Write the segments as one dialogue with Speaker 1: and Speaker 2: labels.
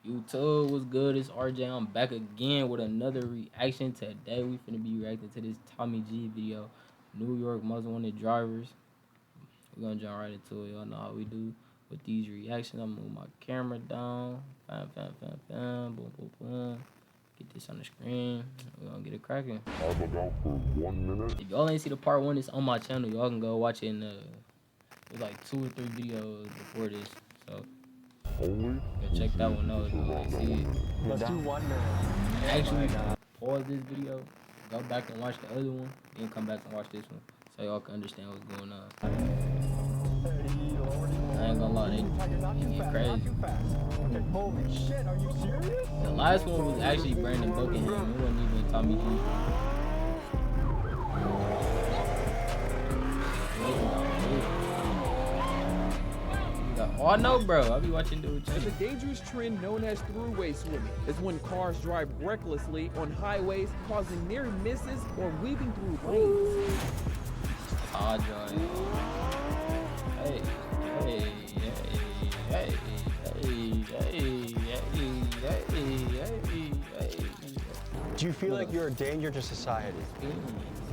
Speaker 1: YouTube was good. It's RJ. I'm back again with another reaction. Today we finna be reacting to this Tommy G video. New York Most Wanted Drivers. We're gonna jump right into it. Y'all know how we do with these reactions. I'm gonna move my camera down. Bam, bam, bam, bam. Boom, boom, boom. Get this on the screen. We're gonna get it cracking.
Speaker 2: I'll look out for 1 minute.
Speaker 1: If y'all ain't see the part one, it's on my channel. Y'all can go watch it in there's like 2 or 3 videos before this. So
Speaker 2: Only?
Speaker 1: go check that one out if y'all ain't see it.
Speaker 3: Let's do 1 minute.
Speaker 1: Actually, pause this video, go back and watch the other one, then come back and watch this one, so y'all can understand what's going on. I ain't gonna lie, they get crazy.
Speaker 3: Okay, holy shit, are you serious?
Speaker 1: The last one was actually Brandon Buckingham. It wasn't even Tommy G. Oh no, bro! I be watching dude.
Speaker 4: There's a dangerous trend known as throughway swimming. It's when cars drive recklessly on highways, causing near misses or weaving through lanes.
Speaker 1: Ah, Johnny. Hey, hey, hey, hey, hey, hey, hey.
Speaker 3: Do you feel like you're a danger to society?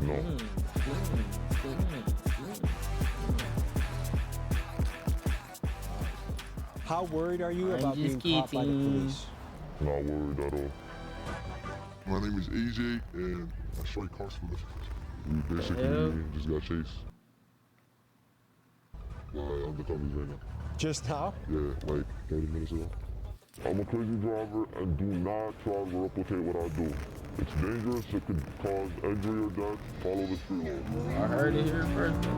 Speaker 2: No.
Speaker 3: How worried are you
Speaker 1: I'm
Speaker 3: about
Speaker 1: just
Speaker 3: being caught by the
Speaker 1: kidding.
Speaker 3: police?
Speaker 2: Not worried at all. My name is AJ, and I strike cars for this. We basically just got chased by undercovers right now.
Speaker 3: Just now?
Speaker 2: Yeah, like 30 minutes ago. I'm a crazy driver, and do not try to replicate what I do. It's dangerous. It could cause injury or death. Follow the street laws.
Speaker 1: I heard it here first.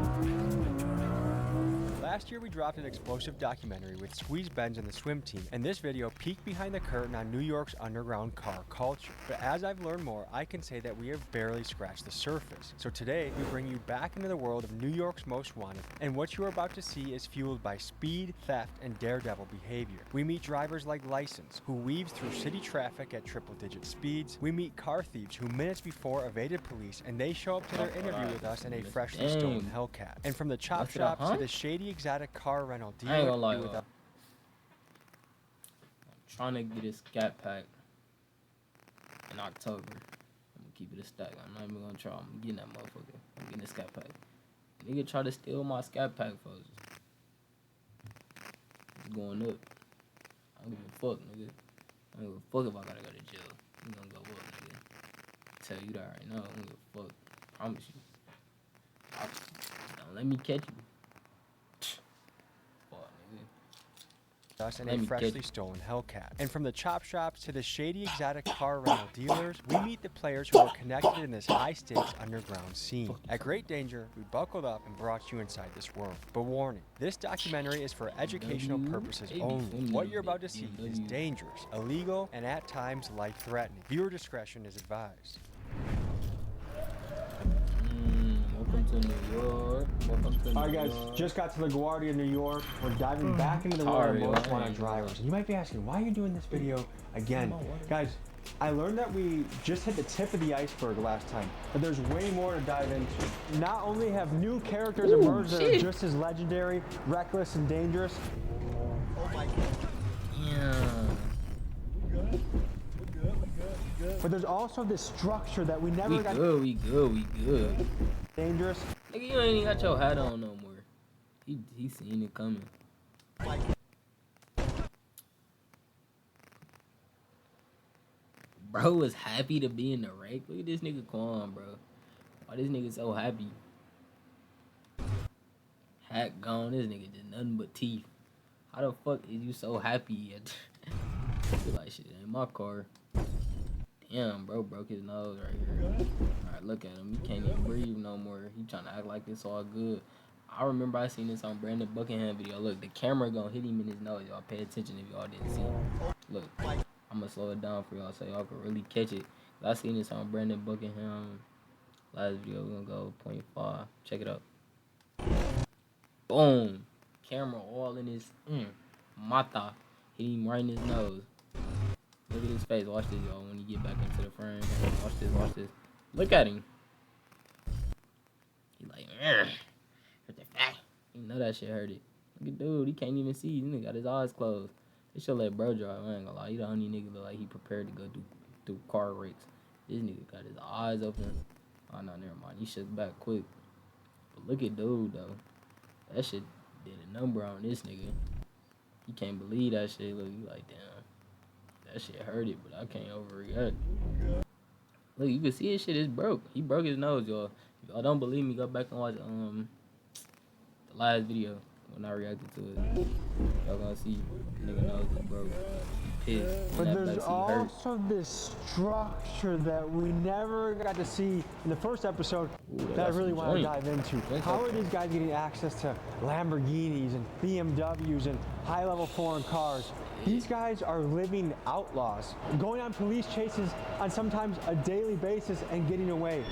Speaker 3: Last year we dropped an explosive documentary with Squeeze Benz and the swim team, and this video peeked behind the curtain on New York's underground car culture. But as I've learned more, I can say that we have barely scratched the surface. So today, we bring you back into the world of New York's Most Wanted, and what you are about to see is fueled by speed, theft, and daredevil behavior. We meet drivers like License, who weaves through city traffic at triple-digit speeds. We meet car thieves who minutes before evaded police, and they show up to their interview with us in a freshly stolen Hellcat. And from the chop shops to the shady exotic car rental dealer,
Speaker 1: I ain't gonna lie, I'm trying to get a scat pack in October. I'm gonna keep it a stack. I'm not even gonna try. I'm getting that motherfucker. I'm getting a scat pack. Nigga try to steal my scat pack, folks. It's going up. I don't give a fuck, nigga. I don't give a fuck if I gotta go to jail. I'm gonna go up, nigga. Tell you that right now. I don't give a fuck. Promise you. Don't let me catch you.
Speaker 3: us in a freshly stolen Hellcat. And from the chop shops to the shady exotic car rental dealers, we meet the players who are connected in this high-stakes underground scene. At great danger, we buckled up and brought you inside this world. But warning, this documentary is for educational purposes only. What you're about to see is dangerous, illegal, and at times life-threatening. Viewer discretion is advised.
Speaker 1: Welcome to New York.
Speaker 3: Alright guys, just got to LaGuardia, New York. We're diving back into the world of Most Wanted drivers. And you might be asking, why are you doing this video again? Guys, I learned that we just hit the tip of the iceberg last time, but there's way more to dive into. Not only have new characters emerged that are just as legendary, reckless, and dangerous. Oh my god.
Speaker 1: Yeah.
Speaker 3: But there's also this structure that we never got.
Speaker 1: We good.
Speaker 3: Dangerous.
Speaker 1: Nigga, you ain't even got your hat on no more. He seen it coming. Bro was happy to be in the wreck. Look at this nigga Quan, bro. Why this nigga so happy? Hat gone. This nigga did nothing but teeth. How the fuck is you so happy? I feel like shit in my car. Damn, bro broke his nose right here. Alright, look at him. He can't even breathe no more. He trying to act like it's all good. I remember I seen this on Brandon Buckingham video. Look, the camera gonna hit him in his nose. Y'all pay attention if y'all didn't see it. Look, I'm gonna slow it down for y'all so y'all can really catch it. I seen this on Brandon Buckingham last video. We're gonna go 0.5. Check it out. Boom. Camera all in his mata. Hit him right in his nose. Look at his face. Watch this, y'all. When you get back into the frame. Watch this. Look at him. He like, hurt the fat. You know that shit hurt it. Look at dude. He can't even see. He got his eyes closed. They should let bro drive. I ain't gonna lie. He the only nigga look like he prepared to go through car wrecks. This nigga got his eyes open. Oh no, never mind. He shook back quick. But look at dude though. That shit did a number on this nigga. He can't believe that shit. Look, you like, damn. That shit hurt it, but I can't overreact. Look, you can see his shit is broke. He broke his nose, y'all. If y'all don't believe me, go back and watch the last video when I reacted to it. Y'all gonna see nigga nose is broke. He pissed.
Speaker 3: But
Speaker 1: And
Speaker 3: there's
Speaker 1: that backseat hurt.
Speaker 3: also this structure that we never got to see in the first episode that I really want to dive into. How are these guys getting access to Lamborghinis and BMWs and high-level foreign cars? These guys are living outlaws, going on police chases on sometimes a daily basis and getting away.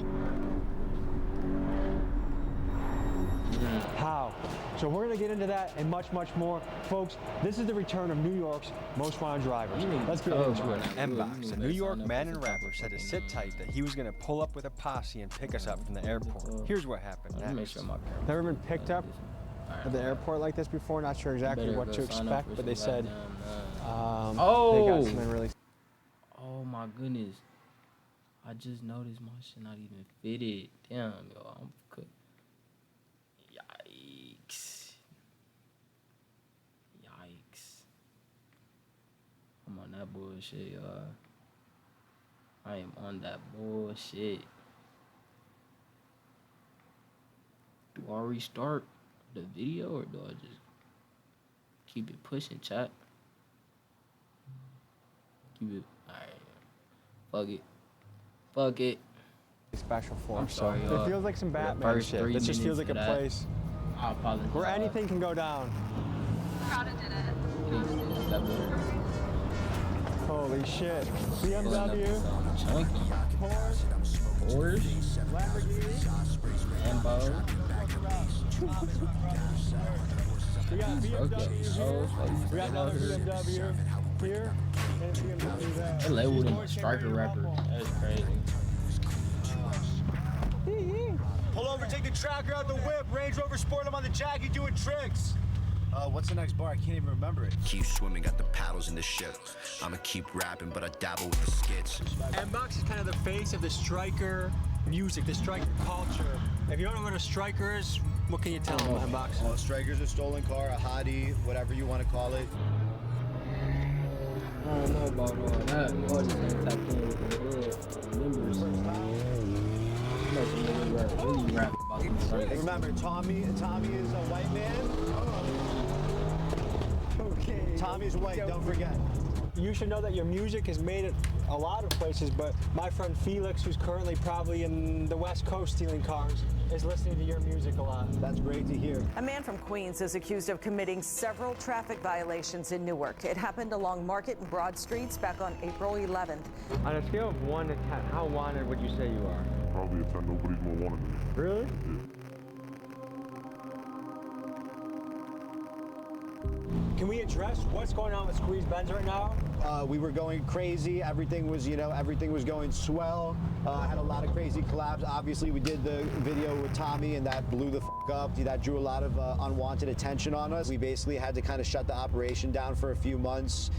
Speaker 3: How? So we're going to get into that and much, much more. Folks, this is the return of New York's most wanted drivers. Let's get into it. M-Box, a New York man and rapper, said to sit tight that he was going to pull up with a posse and pick us up from the airport. Here's what happened next. Never been picked up at the airport like this before. Not sure exactly what to expect, but they said they got something really...
Speaker 1: Oh my goodness. I just noticed my shit not even fitted. Damn, yo, I'm cooked. Yikes. I'm on that bullshit, y'all. I am on that bullshit. Do I restart the video or do I just keep it pushing, chat? Keep it. Alright. Fuck it. Fuck it.
Speaker 3: Special for.
Speaker 1: I'm sorry,
Speaker 3: so it feels like some Batman shit. This just feels like a place where anything can go down. Holy shit. BMW.
Speaker 1: Porsche. Lamborghini. Lambo.
Speaker 3: We got BMW. We got another BMW here. And BMW there.
Speaker 1: They labeled him a striker rapper. That's crazy.
Speaker 5: Pull over, take the tracker out the whip. Range Rover Sport, I'm on the Jackie doing tricks. What's the next bar? I can't even remember it.
Speaker 6: Keep swimming, got the paddles in the ship. I'ma keep rapping, but I dabble with the skits.
Speaker 3: M-Box is kind of the face of the striker music, the striker culture. If you don't know what a striker is, what can you tell them, M-Box?
Speaker 5: Striker's a stolen car, a hottie, whatever you want to call it.
Speaker 1: I don't know about all that. All just ain't tapped in with the hood members. You know some niggas really rap about them strikers.
Speaker 5: Remember, Tommy is a white man.
Speaker 3: Okay.
Speaker 5: Tommy's white, don't forget.
Speaker 3: You should know that your music is made at a lot of places, but my friend Felix, who's currently probably in the West Coast stealing cars, is listening to your music a lot.
Speaker 5: That's great to hear.
Speaker 7: A man from Queens is accused of committing several traffic violations in Newark. It happened along Market and Broad Streets back on April 11th.
Speaker 3: On a scale of 1 to 10, how wanted would you say you are?
Speaker 2: Probably a 10. Nobody's more wanted than me.
Speaker 3: Really?
Speaker 2: Yeah.
Speaker 3: Can we address what's going on with Squeeze Benz right now?
Speaker 5: We were going crazy. Everything was going swell. I had a lot of crazy collabs. Obviously, we did the video with Tommy, and that blew the up. That drew a lot of unwanted attention on us. We basically had to kind of shut the operation down for a few months.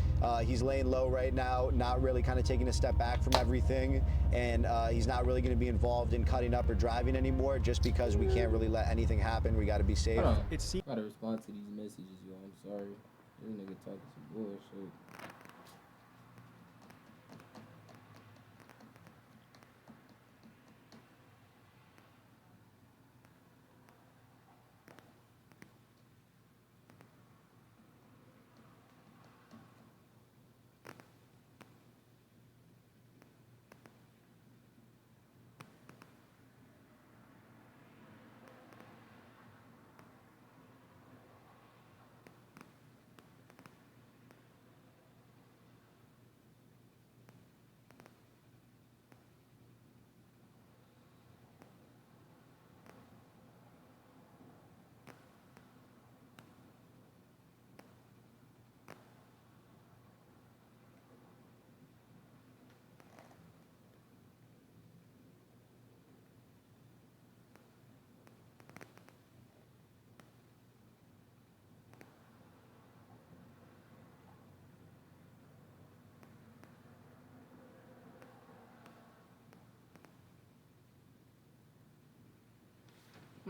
Speaker 5: He's laying low right now, not really kind of taking a step back from everything, and he's not really going to be involved in cutting up or driving anymore, just because we can't really let anything happen. We got to be safe.
Speaker 1: I gotta respond to these messages, yo. I'm sorry. This nigga talking some bullshit.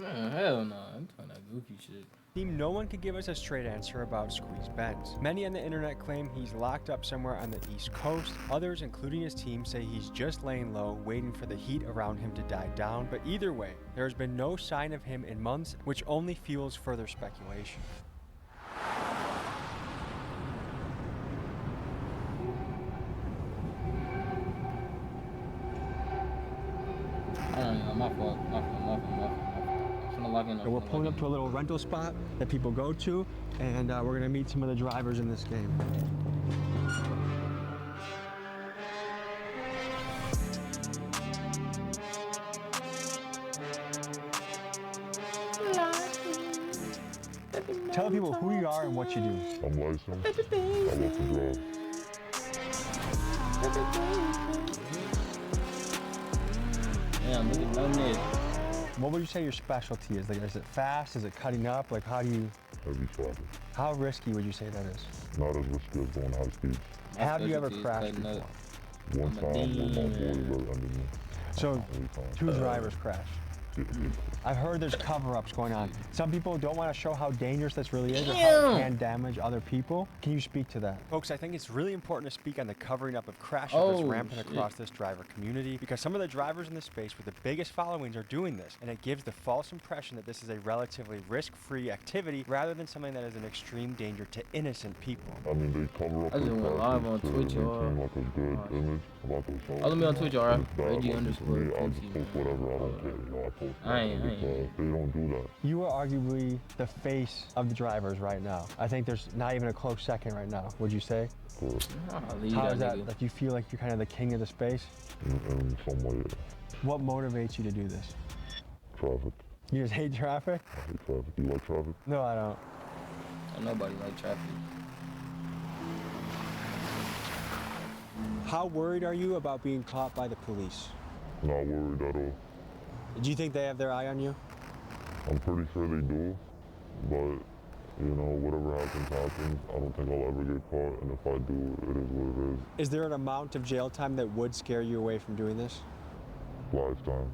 Speaker 1: Man, hell no. I'm talking that goofy shit.
Speaker 3: No one could give us a straight answer about Squeeze Benz. Many on the internet claim he's locked up somewhere on the East Coast. Others, including his team, say he's just laying low, waiting for the heat around him to die down. But either way, there's been no sign of him in months, which only fuels further speculation.
Speaker 1: I don't know. My fault.
Speaker 3: So we're pulling up to a little rental spot that people go to, and we're gonna meet some of the drivers in this game. Tell people who you are and what you do.
Speaker 2: I'm licensed. I love to drive.
Speaker 1: Damn, look at no net.
Speaker 3: What would you say your specialty is? Like, is it fast? Is it cutting up? Like, how do you?
Speaker 2: Heavy traffic.
Speaker 3: How risky would you say that is?
Speaker 2: Not as risky as going high speed.
Speaker 3: Have you ever crashed before?
Speaker 2: One time, one my boy right under me.
Speaker 3: So, two drivers crashed. I've heard there's cover-ups going on. Some people don't want to show how dangerous this really is or how it can damage other people. Can you speak to that? Folks, I think it's really important to speak on the covering up of crashes that's rampant across this driver community, because some of the drivers in the space with the biggest followings are doing this, and it gives the false impression that this is a relatively risk-free activity rather than something that is an extreme danger to innocent people.
Speaker 2: I mean, they cover up
Speaker 1: I just
Speaker 2: their
Speaker 1: went live on
Speaker 2: crashes
Speaker 1: Twitch,
Speaker 2: to
Speaker 1: y'all.
Speaker 2: maintain like a good image about themselves.
Speaker 1: Follow me on Twitch, alright?
Speaker 2: It's bad,
Speaker 1: Reggie
Speaker 2: like,
Speaker 1: _
Speaker 2: for me, I just
Speaker 1: Quincy,
Speaker 2: post whatever, I don't care, you know, I post
Speaker 1: I ain't.
Speaker 2: because they don't do that.
Speaker 3: You are arguably the face of the drivers right now. I think there's not even a close second right now, would you say?
Speaker 2: Correct.
Speaker 3: How is that? Like, you feel like you're kind of the king of the space?
Speaker 2: In some way,
Speaker 3: What motivates you to do this?
Speaker 2: traffic.
Speaker 3: You just hate traffic?
Speaker 2: I hate traffic. You like traffic?
Speaker 3: No, I don't.
Speaker 1: Nobody like traffic.
Speaker 3: How worried are you about being caught by the police?
Speaker 2: Not worried at all.
Speaker 3: Do you think they have their eye on you?
Speaker 2: I'm pretty sure they do, but you know, whatever happens, happens. I don't think I'll ever get caught, and if I do, it is what it is.
Speaker 3: Is there an amount of jail time that would scare you away from doing this?
Speaker 2: Lifetime.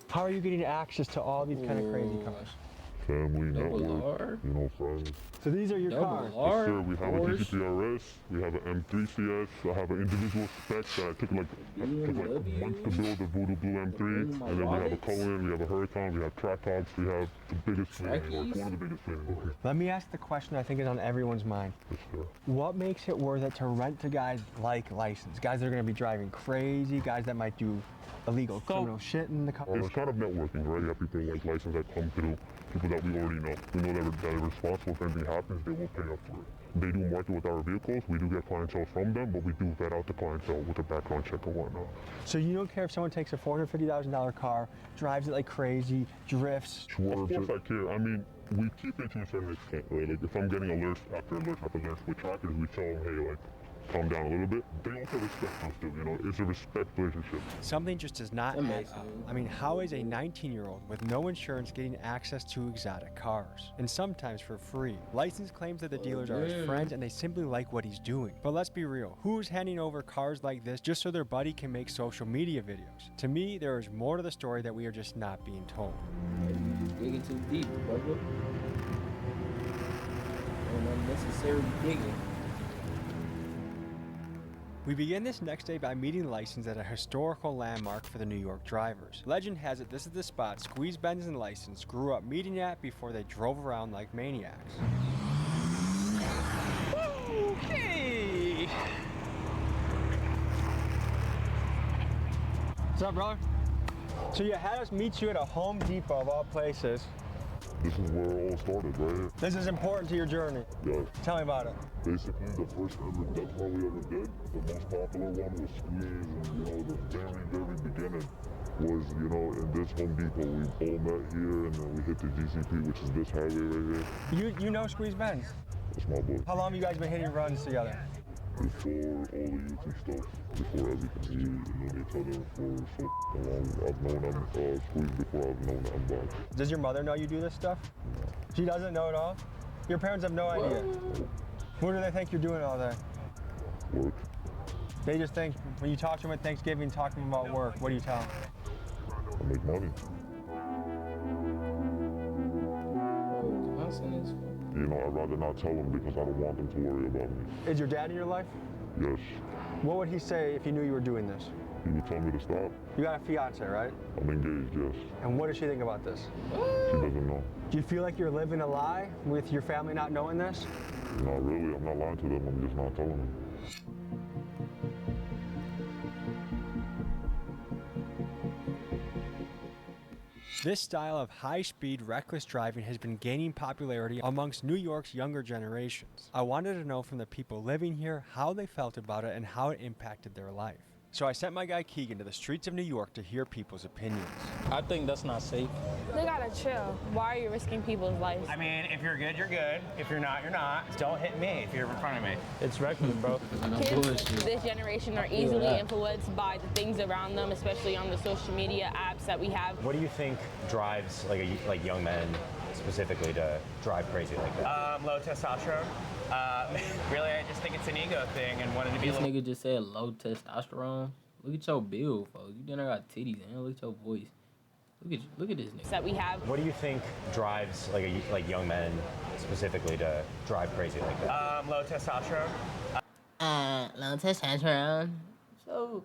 Speaker 3: How are you getting access to all these kind of crazy cars?
Speaker 2: Family,
Speaker 1: Double
Speaker 2: network,
Speaker 1: R?
Speaker 2: you know, friends.
Speaker 3: So these are your cars?
Speaker 1: Double R?
Speaker 2: Yes, sir. We have a
Speaker 1: Porsche.
Speaker 2: GTRS, we have an M3 CS, I have an individual spec that I took like months to build, the Voodoo Blue M3, and then we have a Cullinan, we have a Huracan, we have Trackhawks, we have the biggest fleet in New York, one of the biggest fleets in New York.
Speaker 3: Let me ask the question I think is on everyone's mind.
Speaker 2: Yes, sir.
Speaker 3: What makes it worth it to rent to guys like License? Guys that are going to be driving crazy, guys that might do illegal criminal shit in the car.
Speaker 2: It's kind of networking, right? You have people like License that come through, people that we already know. We know that they're responsible if anything happens, they will pay up for it. They do market with our vehicles, we do get clientele from them, but we do vet out the clientele with a background check and whatnot.
Speaker 3: So you don't care if someone takes a $450,000 car, drives it like crazy, drifts?
Speaker 2: Of course I care. I mean, we keep it to a certain extent, right? Like if I'm getting alerts after alerts with trackers, we tell them, hey, like, calm down a little bit. They also respect us too, you know? It's a respect relationship.
Speaker 3: Something just does not add up. I mean, how is a 19-year-old with no insurance getting access to exotic cars? And sometimes for free. License claims that the dealers are his friends and they simply like what he's doing. But let's be real, who's handing over cars like this just so their buddy can make social media videos? To me, there is more to the story that we are just not being told.
Speaker 1: Digging too deep, brother. Unnecessary digging.
Speaker 3: We begin this next day by meeting License at a historical landmark for the New York drivers. Legend has it this is the spot Squeeze Benz and License grew up meeting at before they drove around like maniacs. Hey! What's up, brother? So you had us meet you at a Home Depot of all places.
Speaker 2: This is where it all started, right here.
Speaker 3: This is important to your journey.
Speaker 2: Yes.
Speaker 3: Tell me about it.
Speaker 2: Basically, the first ever death row we ever did, the most popular one was Squeeze, and you know, the very beginning was, you know, in this Home Depot. We all met here, and then we hit the GCP, which is this highway right here.
Speaker 3: You know Squeeze Benz?
Speaker 2: That's my boy.
Speaker 3: How long have you guys been hitting runs together?
Speaker 2: Before all the YouTube stuff, before everything, we known each other for so long. I've known him, Squeeze before I've known him back.
Speaker 3: Does your mother know you do this stuff? She doesn't know at all? Your parents have no idea? What do they think you're doing all day?
Speaker 2: Work.
Speaker 3: They just think, when you talk to them at Thanksgiving, talk to them about work, what do you tell them?
Speaker 2: I make money. You know, I'd rather not tell him because I don't want them to worry about me.
Speaker 3: Is your dad in your life?
Speaker 2: Yes.
Speaker 3: What would he say if he knew you were doing this?
Speaker 2: He would tell me to stop.
Speaker 3: You got a fiance, right?
Speaker 2: I'm engaged, yes.
Speaker 3: And what does she think about this?
Speaker 2: She doesn't know.
Speaker 3: Do you feel like you're living a lie with your family not knowing this?
Speaker 2: Not really. I'm not lying to them. I'm just not telling them.
Speaker 3: This style of high-speed, reckless driving has been gaining popularity amongst New York's younger generations. I wanted to know from the people living here how they felt about it and how it impacted their life. So I sent my guy Keegan to the streets of New York to hear people's opinions.
Speaker 8: I think that's not safe.
Speaker 9: They gotta chill. Why are you risking people's lives?
Speaker 10: I mean, if you're good, you're good. If you're not, you're not. Don't hit me if you're in front of me.
Speaker 8: It's reckless, bro.
Speaker 9: Kids this generation are easily influenced by the things around them, especially on the social media apps that we have.
Speaker 10: What do you think drives like young men specifically to drive crazy like that? Low testosterone. Really, I just think it's an ego thing and wanted to be
Speaker 1: This nigga just said low testosterone. Look at your build, folks. You done got titties, and look at your voice. Look at this nigga.
Speaker 9: That we have.
Speaker 10: What do you think drives like young men specifically to drive crazy like that? Low testosterone.
Speaker 1: Low testosterone. So.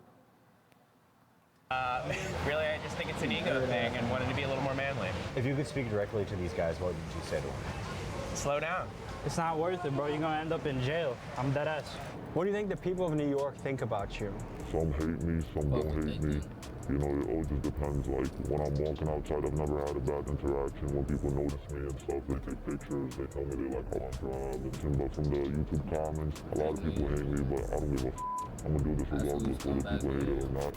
Speaker 10: Really, I just think it's an ego thing and wanted to be a little more manly. If you could speak directly to these guys, what would you say to them? Slow down.
Speaker 8: It's not worth it, bro. You're gonna end up in jail. I'm dead ass.
Speaker 3: What do you think the people of New York think about you?
Speaker 2: Some hate me, some don't hate me. You know, it all just depends. Like, when I'm walking outside, I've never had a bad interaction. When people notice me and stuff, they take pictures, they tell me they like how I drive. But from the YouTube comments, a lot of people hate me, but I don't give a f. I'm gonna do this regardless whether people hate it or not.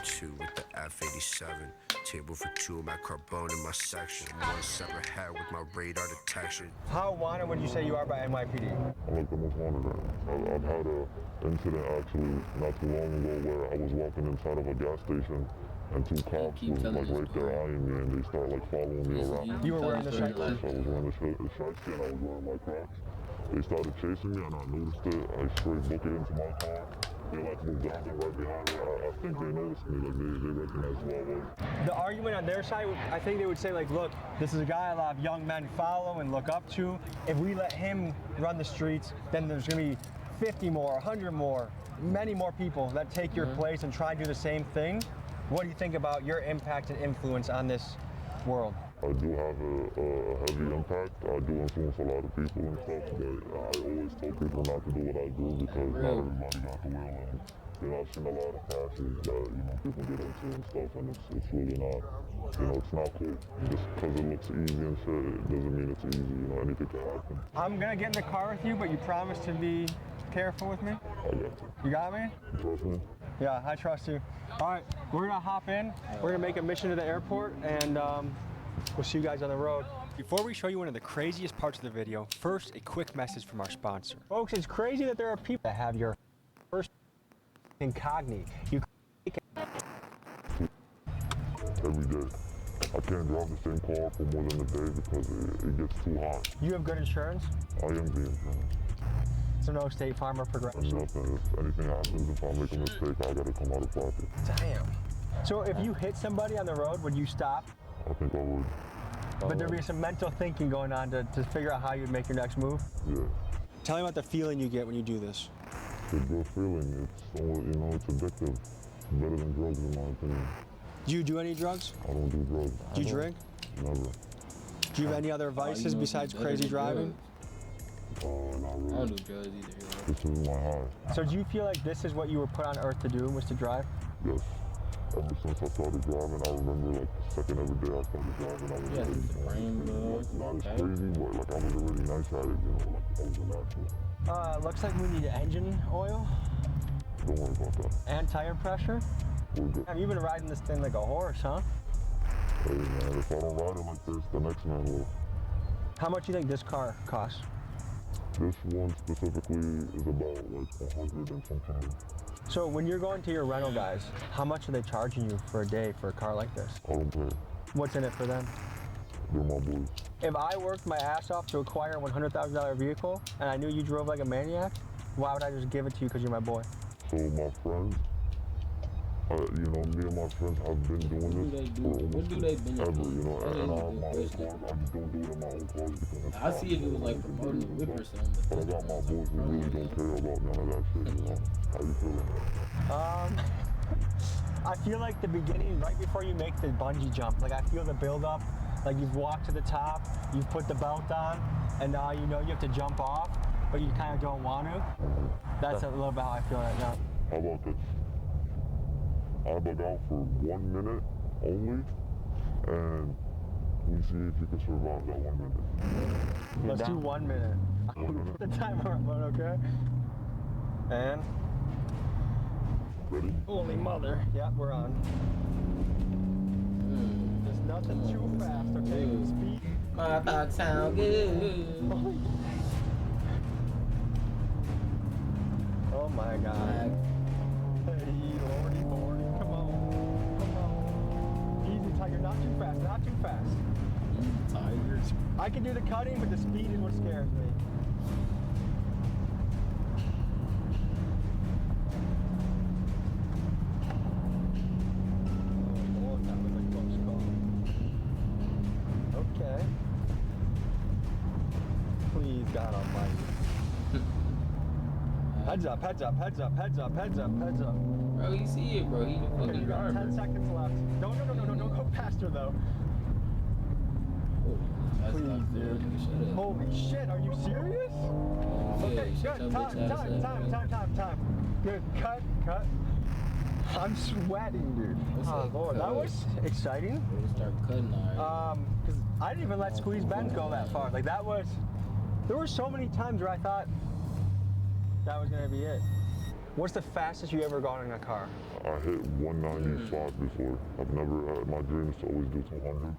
Speaker 6: 2 with the F87. Table for 2, my carbone in my section. 1 separate head with my radar detection.
Speaker 3: How wanted would you say you are by NYPD?
Speaker 2: I'm like the most wanted guy. I've had an incident actually not too long ago where I was walking inside of a gas station and 2 cops was like right there eyeing me and they start like following me around.
Speaker 3: You were wearing the shirt?
Speaker 2: Yes, I was wearing the shirt and I was wearing my Crocs. They started chasing me and I noticed it. I straight booked it into my car. They like moved down there right behind me. I think they noticed me, like they recognized who I was.
Speaker 3: The argument on their side, I think they would say like, look, this is a guy a lot of young men follow and look up to. If we let him run the streets, then there's gonna be 50 more, 100 more, many more people that take your place and try to do the same thing. What do you think about your impact and influence on this world?
Speaker 2: I do have a heavy impact. I do influence a lot of people and stuff, but I always tell people not to do what I do because not everybody got the will. And, you know, I've seen a lot of crashes that, you know, people get into and stuff, and it's really not, you know, it's not cool. Just because it looks easy and shit, it doesn't mean it's easy, you know, anything can happen. I'm
Speaker 3: gonna get in the car with you, but you promise to be careful with me?
Speaker 2: I got you.
Speaker 3: You got me?
Speaker 2: You trust me?
Speaker 3: Yeah, I trust you. All right, we're gonna hop in. We're gonna make a mission to the airport, and we'll see you guys on the road. Before we show you one of the craziest parts of the video, first a quick message from our sponsor. Folks, it's crazy that there are people that have your first incognito. You
Speaker 2: every day. I can't drive the same car for more than a day because it gets too hot.
Speaker 3: You have good insurance?
Speaker 2: I am the insurance.
Speaker 3: So no State Farm or Progressive?
Speaker 2: Nothing. If anything happens, if I make a mistake, I gotta come out of pocket.
Speaker 3: Damn. So if you hit somebody on the road, would you stop?
Speaker 2: I think I would.
Speaker 3: But there'd be some mental thinking going on to figure out how you'd make your next move?
Speaker 2: Yeah.
Speaker 3: Tell me about the feeling you get when you do this.
Speaker 2: It's a good feeling. It's, you know, it's addictive. Better than drugs in my opinion.
Speaker 3: Do you do any drugs?
Speaker 2: I don't do drugs.
Speaker 3: Do you drink?
Speaker 2: Never.
Speaker 3: Do you have any other vices besides crazy driving?
Speaker 2: Not really.
Speaker 1: I don't do drugs either.
Speaker 2: This is my high.
Speaker 3: So do you feel like this is what you were put on earth to do, was to drive?
Speaker 2: Yes. Ever since I started driving, I remember like the second every day I started driving, I was already not as crazy, but like I was already nice at it, you know, like I was a natural.
Speaker 3: Looks like we need engine oil.
Speaker 2: Don't worry about that.
Speaker 3: And tire pressure.
Speaker 2: We're good.
Speaker 3: You've been riding this thing like a horse, huh?
Speaker 2: Hey man, if I don't ride it like this, the next man will.
Speaker 3: How much do you think this car costs?
Speaker 2: This one specifically is about like 100 and some change.
Speaker 3: So when you're going to your rental guys, how much are they charging you for a day for a car like this?
Speaker 2: I don't pay.
Speaker 3: What's in it for them?
Speaker 2: They're my boys.
Speaker 3: If I worked my ass off to acquire a $100,000 vehicle and I knew you drove like a maniac, why would I just give it to you because you're my boy?
Speaker 2: So my friends, You know, me and my friends have been doing this for almost ever, you know, and I have my own cars. I just don't do it in my own cars because it's
Speaker 1: I see if it was like promoting the whip or something.
Speaker 2: But I got my boys who really don't care about none of that shit, you know. How you feeling?
Speaker 3: I feel like the beginning, right before you make the bungee jump, like I feel the build up, like you've walked to the top, you've put the belt on, and now you know you have to jump off, but you kind of don't want to. That's a little bit how I feel right now.
Speaker 2: How about this? I bug out for 1 minute only, and we see if you can survive that 1 minute.
Speaker 3: Let's do 1 minute. Put the timer up, okay? And?
Speaker 2: Ready?
Speaker 3: Holy mother. Yeah, we're on. There's nothing too fast, okay? Speed.
Speaker 1: My thoughts sound good.
Speaker 3: Oh my God. Hey, lordy, lordy, come on. Come on. Easy, Tiger, not too fast, not too fast.
Speaker 1: Tigers.
Speaker 3: I can do the cutting, but the speed is what scares me. Okay. Please, God almighty. Heads up, heads up, heads up, heads up, heads up, heads up.
Speaker 1: Bro, you see it, bro. He's a
Speaker 3: Okay,
Speaker 1: fucking
Speaker 3: you got
Speaker 1: driver.
Speaker 3: 10 seconds left. No, don't go faster though. Please, dude. Holy shit, are you serious? Okay, good. Time. Good, cut. I'm sweating, dude. Oh, Lord, that was exciting.
Speaker 1: We'll start cutting already.
Speaker 3: Because I didn't even let Squeeze Benz go that far. Like, there were so many times where I thought that was gonna be it. What's the fastest you ever gone in a car?
Speaker 2: I hit 195 before. I've never, my dream is to always do 200,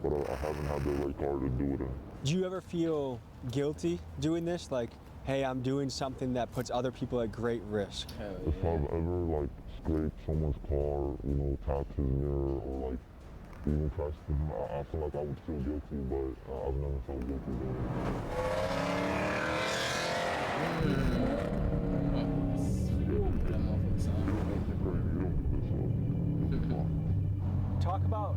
Speaker 2: but I haven't had the right car to do it in.
Speaker 3: Do you ever feel guilty doing this? Like, hey, I'm doing something that puts other people at great risk.
Speaker 2: If I've ever like scraped someone's car, you know, tapped his mirror, or like even crashed him, I feel like I would feel guilty, but I've never felt guilty doing
Speaker 3: Talk about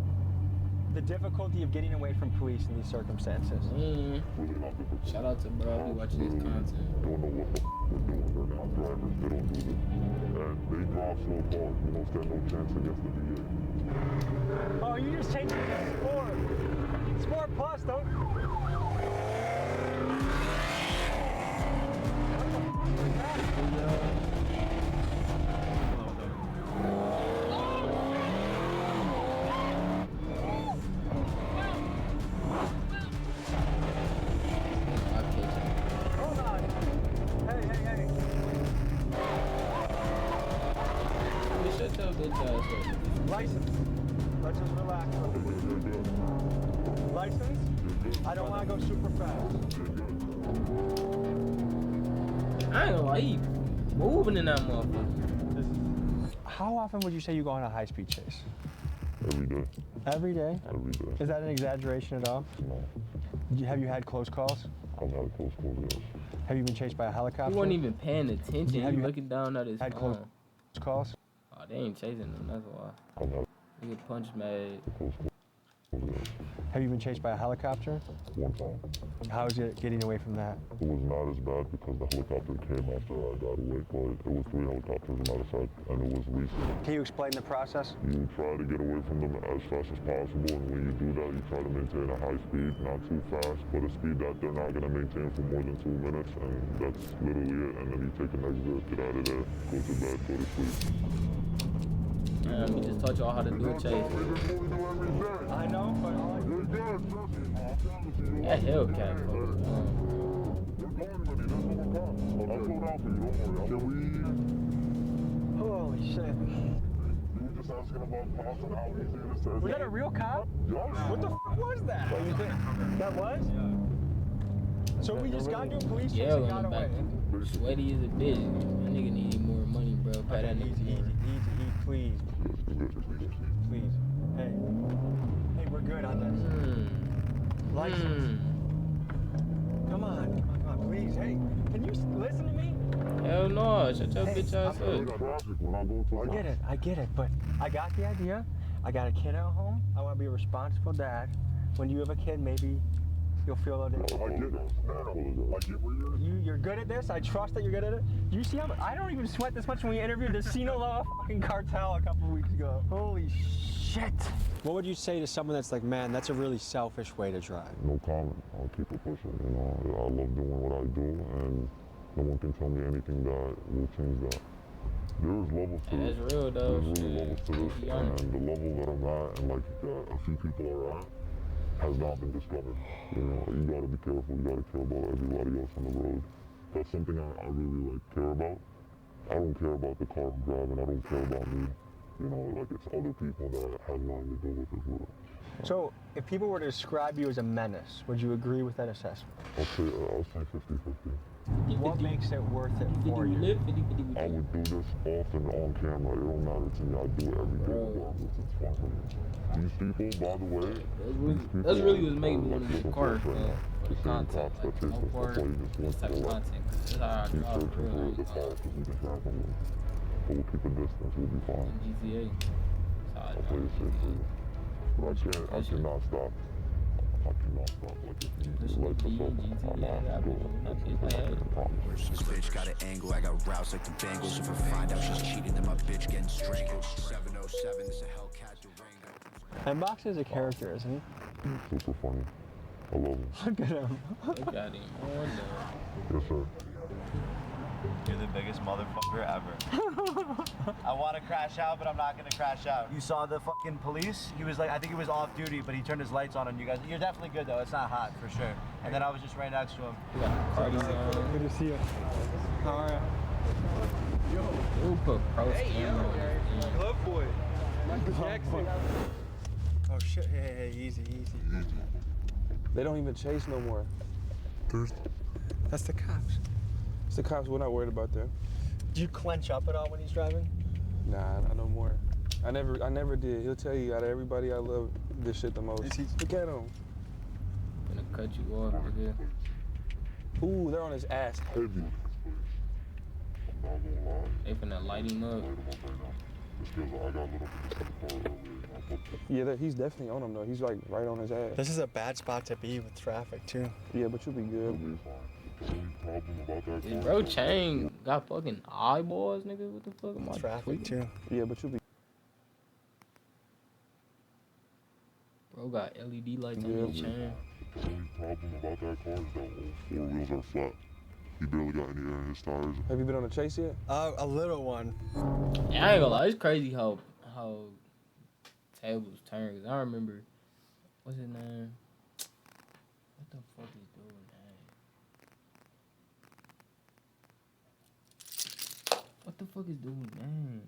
Speaker 3: the difficulty of getting away from police in these circumstances.
Speaker 1: Shout out to bro who watching this content.
Speaker 2: Don't know what the they're doing. They're not drivers. They don't do this. And they drive so far, you don't stand no chance against the DA.
Speaker 3: Oh, you just changed it to Sport. Sport Plus, don't. Hold on. Hey.
Speaker 1: Shut your bitch ass up.
Speaker 3: License. Let's just relax. License? I don't want to go super fast.
Speaker 1: I ain't gonna lie, he moving in that motherfucker.
Speaker 3: How often would you say you go on a high-speed chase?
Speaker 2: Every day.
Speaker 3: Every day?
Speaker 2: Every day.
Speaker 3: Is that an exaggeration at all?
Speaker 2: No.
Speaker 3: Have you had close calls?
Speaker 2: I've had close calls, yes.
Speaker 3: Have you been chased by a helicopter?
Speaker 1: He wasn't even paying attention.
Speaker 3: Have
Speaker 1: He
Speaker 3: you
Speaker 1: looking down at his
Speaker 3: had
Speaker 1: phone.
Speaker 3: close calls?
Speaker 1: Oh, they ain't chasing him, that's why.
Speaker 2: I've had
Speaker 1: He get punched mad.
Speaker 2: close calls, yes.
Speaker 3: Have you been chased by a helicopter?
Speaker 2: One time.
Speaker 3: How is it getting away from that?
Speaker 2: It was not as bad because the helicopter came after I got away, but it was 3 helicopters, as a matter of fact, and it was recent.
Speaker 3: Can you explain the process?
Speaker 2: You try to get away from them as fast as possible, and when you do that, you try to maintain a high speed, not too fast, but a speed that they're not going to maintain for more than 2 minutes, and that's literally it. And then you take an exit, get out of there, go to bed, go to sleep.
Speaker 1: We just taught y'all how to do a chase.
Speaker 2: We do every day.
Speaker 3: I know, but all I
Speaker 2: You're good, trust me. I promise you.
Speaker 1: That Hellcat, bro.
Speaker 2: You're going, buddy. That's what we're on. I'll slow down for you, don't worry. Can we...
Speaker 3: Holy shit.
Speaker 2: You were just asking about cops and how easy it is to...
Speaker 3: Was that a real cop?
Speaker 2: Yes.
Speaker 3: What the fuck was that? That was? So we just got into a police chase
Speaker 1: Yeah,
Speaker 3: and
Speaker 1: on
Speaker 3: got
Speaker 1: the
Speaker 3: away.
Speaker 1: back. Sweaty as a bitch. That nigga need more money, bro. Pay that nigga
Speaker 3: Easy,
Speaker 1: more.
Speaker 3: please. Please. Hey, we're good on this. License. Come on, please. Hey, can you listen to me?
Speaker 1: Hell Hell no, shut your bitch ass
Speaker 2: I
Speaker 1: up.
Speaker 2: got traffic when I go to
Speaker 3: I get it, but I got the idea. I got a kid at home. I want to be a responsible dad. When you have a kid, maybe you'll feel a little different.
Speaker 2: I get it. I get where
Speaker 3: You're good at this. I trust that you're good at it. Do you see how I don't even sweat this much when we interviewed the Sinaloa fucking cartel a couple weeks ago. Holy shit. What would you say to someone that's like, man, that's a really selfish way to drive?
Speaker 2: No comment. I'll keep it pushing. You know, I love doing what I do, and no one can tell me anything that will change that. There's levels to this.
Speaker 1: That's real though.
Speaker 2: There's really levels to this, and the level that I'm at, and like a few people are at, has not been discovered. You know, you gotta be careful. You gotta care about everybody else on the road. That's something I really like care about. I don't care about the car I'm driving. I don't care about me. You know, like it's other people that have nothing to do with it.
Speaker 3: So, if people were to describe you as a menace, would you agree with that assessment?
Speaker 2: I'll say 50-50.
Speaker 3: What makes it worth it for you?
Speaker 2: I would do this often on camera. It don't matter to me. I do it every day regardless. It's fun for me. These people, by the way,
Speaker 1: That's really what's making me want to get a car for
Speaker 2: the same
Speaker 1: content.
Speaker 2: cops that chase us. That's why you just
Speaker 1: This type of content. That's how I
Speaker 2: keep
Speaker 1: drive
Speaker 2: searching
Speaker 1: for
Speaker 2: for
Speaker 1: real.
Speaker 2: the car because we can drive on them. But we'll keep a distance. We'll be fine.
Speaker 1: GTA. That's how I
Speaker 2: I'll play
Speaker 1: drive
Speaker 2: it safe for you. But I cannot stop. I cannot stop. Like if the lights are up, I'm not going.
Speaker 6: This bitch got an angle, I got roused like the Bengals. If I find out she's cheating, then my bitch getting strangled. 707, this a Hellcat Durango.
Speaker 3: And Box is a character, isn't he?
Speaker 2: Super funny. I love him.
Speaker 3: Look at him.
Speaker 1: Look at him. Oh no.
Speaker 2: Yes, sir.
Speaker 11: You're the biggest motherfucker ever. I want to crash out, but I'm not going to crash out. You saw the fucking police? He was like, I think he was off duty, but he turned his lights on you guys. You're definitely good though. It's not hot for sure. And then I was just right next to him.
Speaker 3: Good to see you. How are you?
Speaker 1: We'll put pro camera on this thing.
Speaker 4: Glove boy. Michael Jackson.
Speaker 3: Oh shit, hey, easy.
Speaker 12: They don't even chase no more.
Speaker 3: That's the cops.
Speaker 12: It's the cops, we're not worried about them.
Speaker 3: Do you clench up at all when he's driving?
Speaker 12: Nah, not no more. I never did. He'll tell you out of everybody I love this shit the most. Look at him.
Speaker 1: Gonna cut you off, nigga.
Speaker 12: Ooh, they're on his ass heavy.
Speaker 2: I'm not gonna lie.
Speaker 1: They finna light him up.
Speaker 2: Just because I got lit up in the car earlier.
Speaker 12: Yeah, he's definitely on him though. He's like right on his ass.
Speaker 3: This is a bad spot to be with traffic too.
Speaker 12: Yeah, but you'll be good.
Speaker 2: Problem about that car.
Speaker 1: Bro, Chain got fucking eyeballs, nigga. What the fuck am I
Speaker 3: Traffic
Speaker 1: tweaking?
Speaker 3: too.
Speaker 12: Yeah, but you'll be
Speaker 1: Bro got LED lights on his chain.
Speaker 2: The only problem about that car is that all four wheels are flat. He barely got any air in his tires.
Speaker 12: Have you been on a chase yet?
Speaker 3: A little one.
Speaker 1: Yeah, I ain't gonna lie, it's crazy how tables turn. Cause I remember, what's his name? What the fuck is dude's name? What the fuck is dude's name?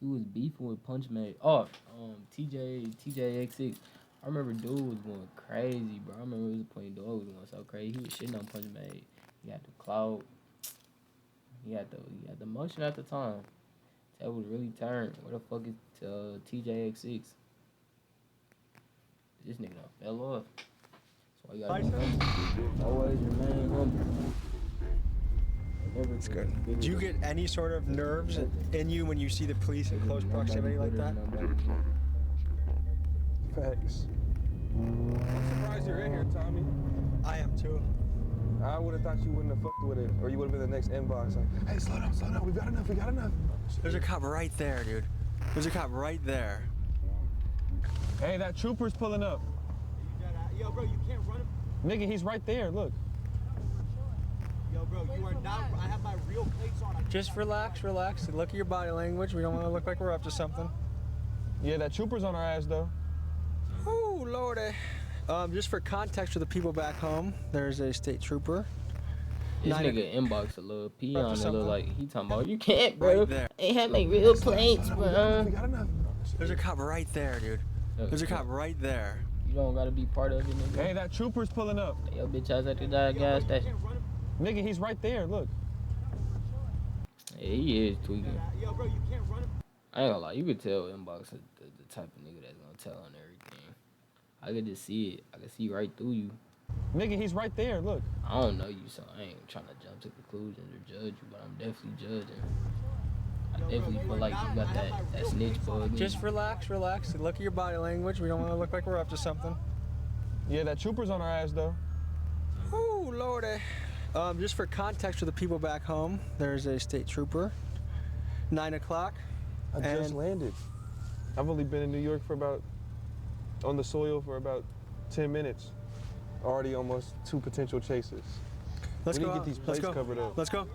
Speaker 1: He was beefing with Punch Made. Oh, TJX6. I remember dude was going crazy, bro. I remember it was a point dog was going so crazy. He was shitting on Punch Made. He had the clout. He had the motion at the time. That was really turned. Where the fuck is TJX6? This nigga done fell off. That's why you gotta be humble. Always remain humble.
Speaker 3: It's good. Do you get any sort of nerves in you when you see the police in close proximity like that?
Speaker 12: Facts.
Speaker 4: I'm surprised you're in here, Tommy.
Speaker 3: I am too.
Speaker 12: I would have thought you wouldn't have fucked with it, or you would have been the next inbox. Like, hey, slow down, we got enough.
Speaker 3: There's a cop right there, dude. There's a cop right there.
Speaker 12: Hey, that trooper's pulling up.
Speaker 11: Yo, bro, you can't run him.
Speaker 12: Nigga, he's right there, look.
Speaker 11: Yo, bro, you are not. I have my real plates on.
Speaker 3: Just relax. Look at your body language. We don't want to look like we're up to something.
Speaker 12: Yeah, that trooper's on our ass, though.
Speaker 3: Oh, Lordy. Just for context for the people back home, there's a state trooper.
Speaker 1: This nigga inbox a little P on it, look like he talking about you can't,
Speaker 3: Right
Speaker 1: bro.
Speaker 3: there.
Speaker 1: Ain't have my real plates, bro.
Speaker 12: We got enough.
Speaker 3: There's a cop right there, dude. There's a cop right there.
Speaker 1: You don't gotta be part of it, nigga.
Speaker 12: Hey, that trooper's pulling up.
Speaker 1: Yo, bitch ass at the gas station.
Speaker 12: Nigga, he's right there, look.
Speaker 1: Yeah, he is tweaking.
Speaker 11: Yo, bro, you can't run him.
Speaker 1: I ain't gonna lie, you could tell inbox is the type of nigga that's gonna tell on everything. I could just see it. I could see right through you.
Speaker 12: Nigga, he's right there. Look.
Speaker 1: I don't know you, so I ain't trying to jump to conclusions or judge you, but I'm definitely judging. I definitely feel like you got that snitch bug.
Speaker 3: Just relax. Look at your body language. We don't want to look like we're up to something.
Speaker 12: Yeah, that trooper's on our ass, though.
Speaker 3: Oh, Lordy. Just for context for the people back home, there's a state trooper. 9 o'clock.
Speaker 12: I just landed. I've only been in New York on the soil for about 10 minutes. Already almost 2 potential chases.
Speaker 3: Let's
Speaker 12: we
Speaker 3: go.
Speaker 12: need to get these plates covered up.
Speaker 3: Let's go.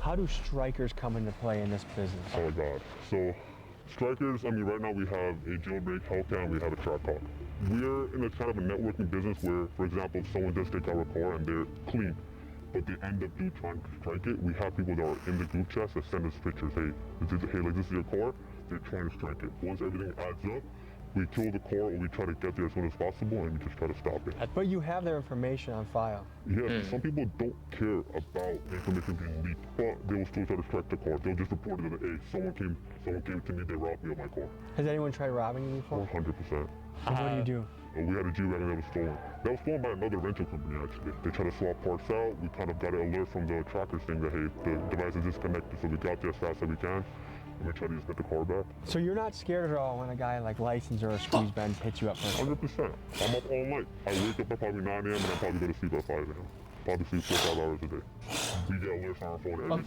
Speaker 3: How do strikers come into play in this business?
Speaker 2: Oh God. So strikers, I mean, right now we have a jailbreak Hellcat and we have a track hawk. We're in a kind of a networking business where, for example, if someone does take our car and they're clean, but they end up trying to strike it, we have people that are in the group chats that send us pictures. Hey, like this is your car. They're trying to strike it. Once everything adds up, we kill the car or we try to get there as soon as possible and we just try to stop it.
Speaker 3: But you have their information on file.
Speaker 2: Yeah, some people don't care about information being leaked, but they will still try to strike the car. They'll just report it that, hey, someone came to me, they robbed me of my car.
Speaker 3: Has anyone tried robbing you before?
Speaker 2: 100%.
Speaker 3: And what do you do?
Speaker 2: We had a G-Wagon that was stolen. That was stolen by another rental company, actually. They tried to swap parts out. We kind of got an alert from the trackers saying that, hey, the device is disconnected, so we got there as fast as we can. And we tried to just get the car back.
Speaker 3: So you're not scared at all when a guy like License or a Squeeze Benz hits you up for
Speaker 2: 100%. I'm up all night. I wake up at probably 9 a.m. and I probably go to sleep at 5 a.m. Probably sleep 4 or 5 hours a day. We get alerts on our phone every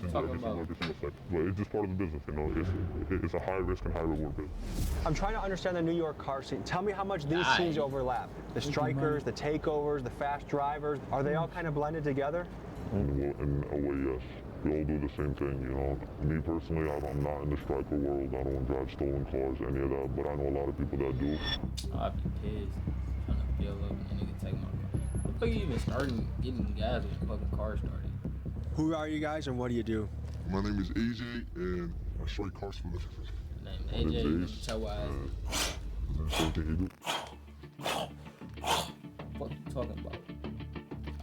Speaker 2: single second. But it's just part of the business, you know. It's a high risk and high reward business.
Speaker 3: I'm trying to understand the New York car scene. Tell me how much these scenes overlap. The strikers, the takeovers, the fast drivers, are they all kind of blended together?
Speaker 2: In a way, yes. We all do the same thing, you know. Me personally, I'm not in the striker world. I don't drive stolen cars, any of that, but I know a lot of people that do.
Speaker 1: I'd be pissed trying to fill up and a nigga take my car. What the fuck you even starting getting guys with the fucking car started?
Speaker 3: Who are you guys and what do you do?
Speaker 2: My name is AJ and I strike cars for living.
Speaker 1: My name is AJ, tell why.
Speaker 2: Same thing you do.
Speaker 1: What you talking about?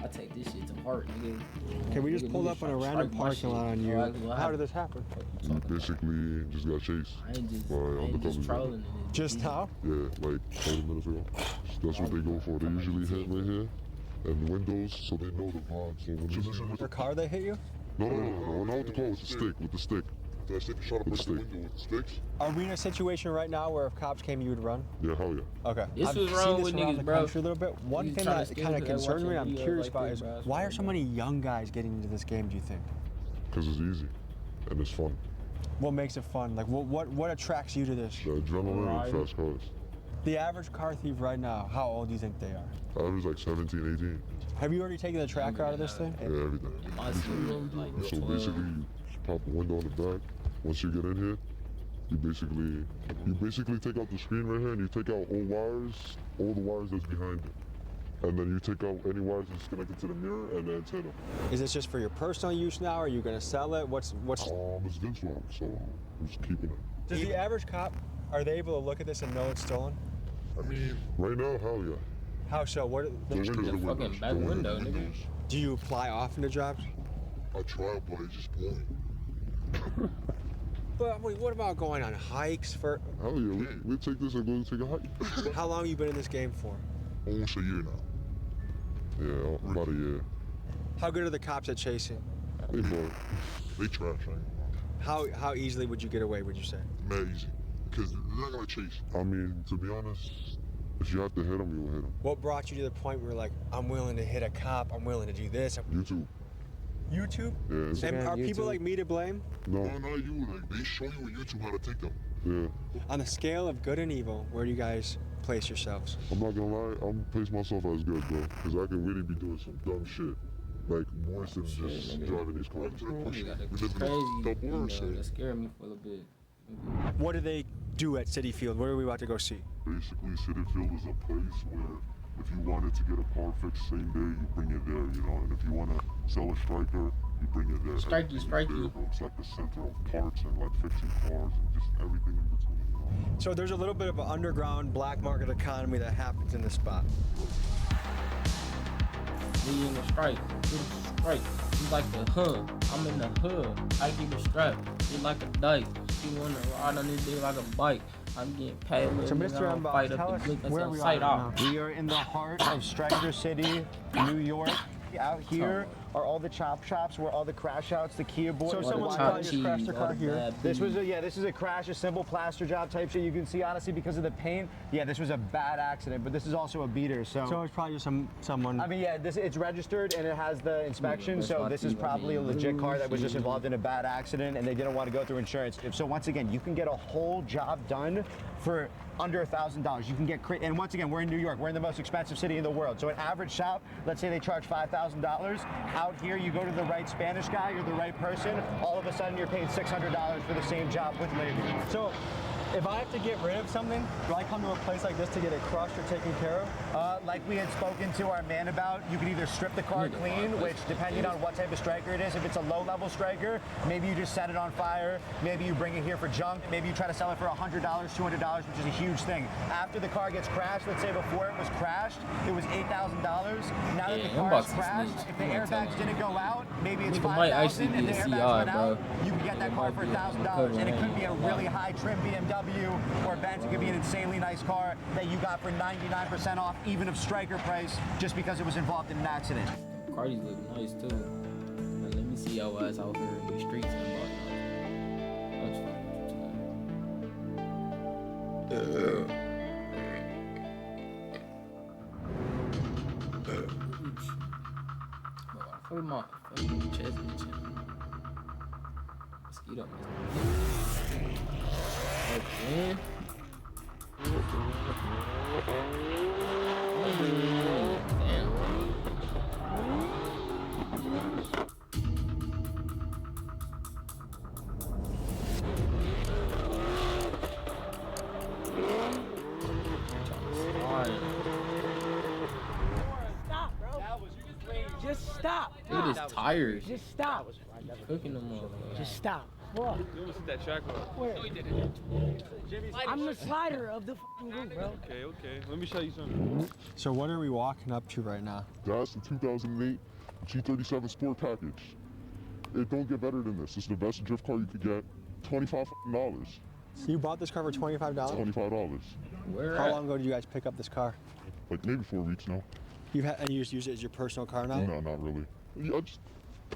Speaker 1: I take this shit to heart, nigga.
Speaker 3: Okay, we just pulled up on a random parking lot on you. How did this happen?
Speaker 2: We basically just got chased by undercover.
Speaker 3: Just how?
Speaker 2: Yeah, like 20 minutes ago. That's what they go for. They usually hit right here and windows, so they know the vibe. So when this is
Speaker 3: with the car, they hit you?
Speaker 2: No, not with the car, with the stick, with the stick. That stick shot up with the window with the sticks.
Speaker 3: Are we in a situation right now where if cops came, you would run?
Speaker 2: Yeah, hell yeah.
Speaker 3: Okay.
Speaker 1: This was wrong with niggas, bro.
Speaker 3: A little bit. One thing that kind of concerns me, I'm curious about, is why are so many young guys getting into this game? Do you think?
Speaker 2: Because it's easy and it's fun.
Speaker 3: What makes it fun? Like, what attracts you to this?
Speaker 2: The adrenaline and fast cars.
Speaker 3: The average car thief right now, how old do you think they are?
Speaker 2: Average like 17, 18.
Speaker 3: Have you already taken the tracker out of this thing?
Speaker 2: Yeah, everything. So basically, you pop a window on the back. Once you get in here, you basically take out the screen right here and you take out all the wires that's behind it. And then you take out any wires that's connected to the mirror and the antenna.
Speaker 3: Is this just for your personal use now? Or are you gonna sell it? What's?
Speaker 2: It's Vince one, so I'm just keeping it.
Speaker 3: Does the average cop, are they able to look at this and know it's stolen?
Speaker 2: I mean, right now, hell yeah.
Speaker 3: How so? What?
Speaker 2: The
Speaker 1: fucking back window, nigga.
Speaker 3: Do you apply often to jobs?
Speaker 2: I try, but it's just boring.
Speaker 3: But wait, what about going on hikes for?
Speaker 2: Hell yeah, we take this and go take a hike.
Speaker 3: How long have you been in this game for?
Speaker 2: Almost a year now. Yeah, about a year.
Speaker 3: How good are the cops at chasing?
Speaker 2: They trash, right?
Speaker 3: How easily would you get away, would you say?
Speaker 2: Mad easy. Because they're not gonna chase. I mean, to be honest, if you have to hit them, you'll hit them.
Speaker 3: What brought you to the point where you're like, I'm willing to hit a cop, I'm willing to do this?
Speaker 2: YouTube.
Speaker 3: YouTube?
Speaker 2: Yeah.
Speaker 3: And are people like me to blame?
Speaker 2: No, not you. Like, they show you on YouTube how to take them. Yeah.
Speaker 3: On the scale of good and evil, where do you guys place yourselves?
Speaker 2: I'm not gonna lie, I'm place myself as good, bro. Because I can really be doing some dumb shit. Like, more than just driving these cars.
Speaker 1: That scared me for a little bit.
Speaker 3: What do they do at City Field? What are we about to go see?
Speaker 2: Basically, City Field is a place where if you wanted to get a car fixed same day, you bring it there, you know. And if you want to sell a striker, you bring it there.
Speaker 1: Strike you.
Speaker 2: It's like the center of parts and like fixing cars and just everything in between, you know.
Speaker 3: So there's a little bit of an underground black market economy that happens in this spot.
Speaker 1: We in the strike. straight. He's like the hood. I'm in the hood. I keep it strapped. It's like a dice. She wanna ride on this bitch like a bike. I'm getting paid.
Speaker 3: So Mr. Unbox, tell us where we are right now.
Speaker 5: We are in the heart of Stryker City, New York. Out here are all the chop shops where all the crash outs, the Kia boys.
Speaker 3: So someone just crashed their car here.
Speaker 5: This was this is a crash, a simple plaster job type shit. You can see honestly because of the paint. Yeah, this was a bad accident, but this is also a beater. So
Speaker 3: it's probably just someone.
Speaker 5: I mean, yeah, it's registered and it has the inspection. So this is probably a legit car that was just involved in a bad accident and they didn't want to go through insurance. So once again, you can get a whole job done for under $1,000. You can get, and once again, we're in New York. We're in the most expensive city in the world. So an average shop, let's say they charge $5,000. Out here, you go to the right Spanish guy, you're the right person. All of a sudden, you're paying $600 for the same job with labor.
Speaker 3: So if I have to get rid of something, do I come to a place like this to get it crushed or taken care of?
Speaker 5: Like we had spoken to our man about, you can either strip the car clean, which depending on what type of striker it is, if it's a low-level striker, maybe you just set it on fire, maybe you bring it here for junk, maybe you try to sell it for $100, $200, which is a huge thing. After the car gets crashed, let's say before it was crashed, it was $8,000. Now that the car is crashed, if the airbags didn't go out, maybe it's $5,000. If the airbags went out, you can get that car for $1,000, and it could be a really high trim BMW or Benz. It could be an insanely nice car that you got for 99% off, even of striker price, just because it was involved in an accident.
Speaker 1: Cardi's look nice too. But let me see your ass out here in these streets and about my chest itching. Mosquito. Okay.
Speaker 13: Just stop.
Speaker 1: Dude, his tires.
Speaker 13: Just stop.
Speaker 1: Cooking them up.
Speaker 13: Just stop. What?
Speaker 12: You almost hit that track off.
Speaker 13: Where? I'm the slider of the fucking group, bro.
Speaker 12: Okay. Let me show you something.
Speaker 3: So what are we walking up to right now?
Speaker 2: That's the 2008 G37 Sport Package. It don't get better than this. This is the best drift car you could get. $25.
Speaker 3: So you bought this car for $25?
Speaker 2: $25.
Speaker 3: How long ago did you guys pick up this car?
Speaker 2: Like maybe 4 weeks now.
Speaker 3: And you just use it as your personal car now?
Speaker 2: No, not really. I just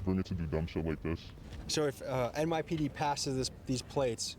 Speaker 2: bring it to do dumb shit like this.
Speaker 3: So if NYPD passes these plates,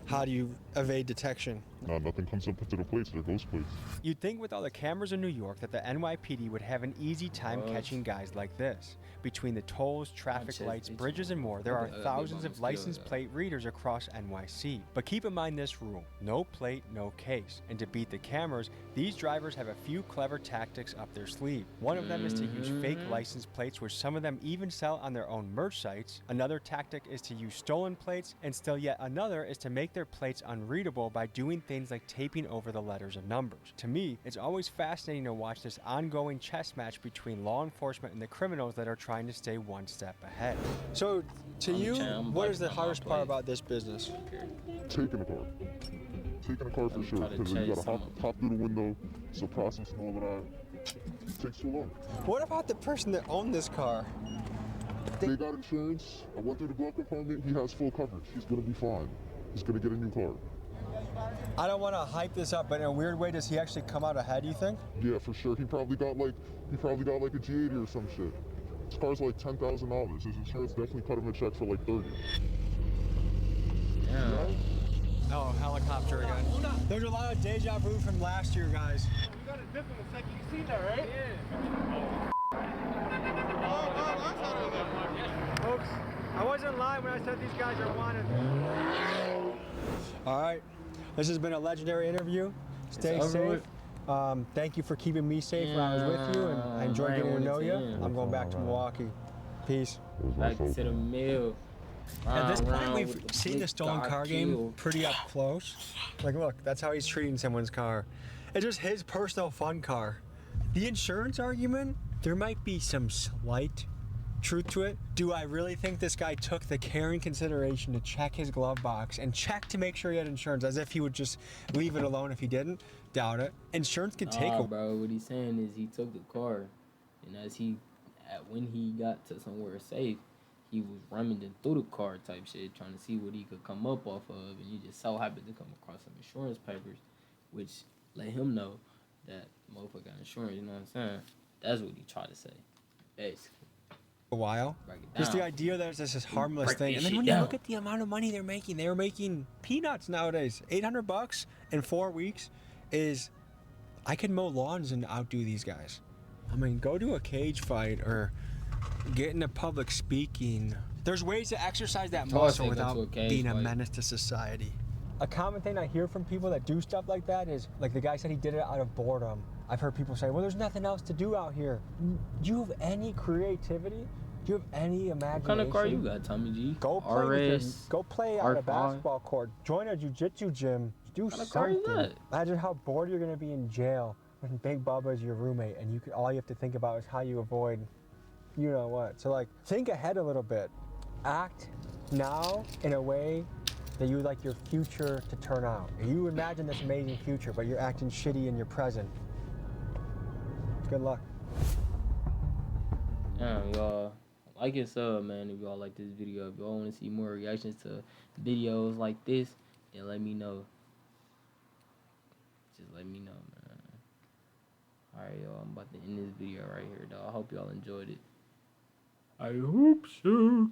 Speaker 3: how do you evade detection?
Speaker 2: No, nothing comes up into the plates. They're ghost plates.
Speaker 3: You'd think with all the cameras in New York that the NYPD would have an easy time catching guys like this. Between the tolls, traffic lights, bridges, and more, there are thousands of license plate readers across NYC. But keep in mind this rule: no plate, no case. And to beat the cameras, these drivers have a few clever tactics up their sleeve. One of them is to use fake license plates, which some of them even sell on their own merch sites. Another tactic is to use stolen plates, and still yet another is to make their plates unreadable by doing things like taping over the letters and numbers. To me, it's always fascinating to watch this ongoing chess match between law enforcement and the criminals that are trying to stay one step ahead. So, to you, what is the hardest part about this business?
Speaker 2: Taking a car. Taking a car for sure. Because you gotta hop through the window. It's a process and all of that. It takes too long.
Speaker 3: What about the person that owned this car?
Speaker 2: They got insurance. I went through the glove compartment. He has full coverage. He's gonna be fine. He's gonna get a new car.
Speaker 3: I don't want to hype this up, but in a weird way, does he actually come out ahead, you think?
Speaker 2: Yeah, for sure. He probably got like a G80 or some shit. His car's like $10,000. His insurance definitely cut him a check for like 30.
Speaker 1: Yeah.
Speaker 3: Oh, helicopter again. There's a lot of deja vu from last year, guys.
Speaker 13: You got a dip in a second. You see that, right? Yeah.
Speaker 3: Folks, I wasn't lying when I said these guys are wanted. All right. This has been a legendary interview. Stay safe. Thank you for keeping me safe when I was with you, and I enjoyed getting to know you. I'm going back to Milwaukee. Peace.
Speaker 1: Back to the mill.
Speaker 3: At this point, we've seen the stolen car game pretty up close. Like, look, that's how he's treating someone's car. It's just his personal fun car. The insurance argument, there might be some slight truth to it. Do I really think this guy took the care and consideration to check his glove box and check to make sure he had insurance, as if he would just leave it alone if he didn't? Doubt it. Insurance can take a...
Speaker 1: bro, what he's saying is he took the car, and as he when he got to somewhere safe, he was rummaging through the car type shit, trying to see what he could come up off of, and he just so happened to come across some insurance papers, which let him know that motherfucker got insurance. You know what I'm saying? That's what he tried to say, basically.
Speaker 3: A while. Just the idea that it's this harmless thing, and then when you look at the amount of money they're making, they were making peanuts nowadays. $800 in 4 weeks is, I could mow lawns and outdo these guys. I mean, go to a cage fight or get into public speaking. There's ways to exercise that muscle without being a menace to society. A common thing I hear from people that do stuff like that is, like the guy said he did it out of boredom. I've heard people say, well, there's nothing else to do out here. Do you have any creativity? Do you have any imagination?
Speaker 1: What kind of car you got, Tommy G?
Speaker 3: Go play on a basketball court. Join a jiu-jitsu gym. Do something. Imagine how bored you're gonna be in jail when Big Bubba is your roommate, and all you have to think about is how you avoid, you know what. So like, think ahead a little bit. Act now in a way that you would like your future to turn out. You imagine this amazing future, but you're acting shitty in your present. Good luck.
Speaker 1: Y'all like and sub, man, if y'all like this video. If y'all want to see more reactions to videos like this, then let me know. Just let me know, man. Alright, y'all, I'm about to end this video right here, though. I hope y'all enjoyed it. I hope so.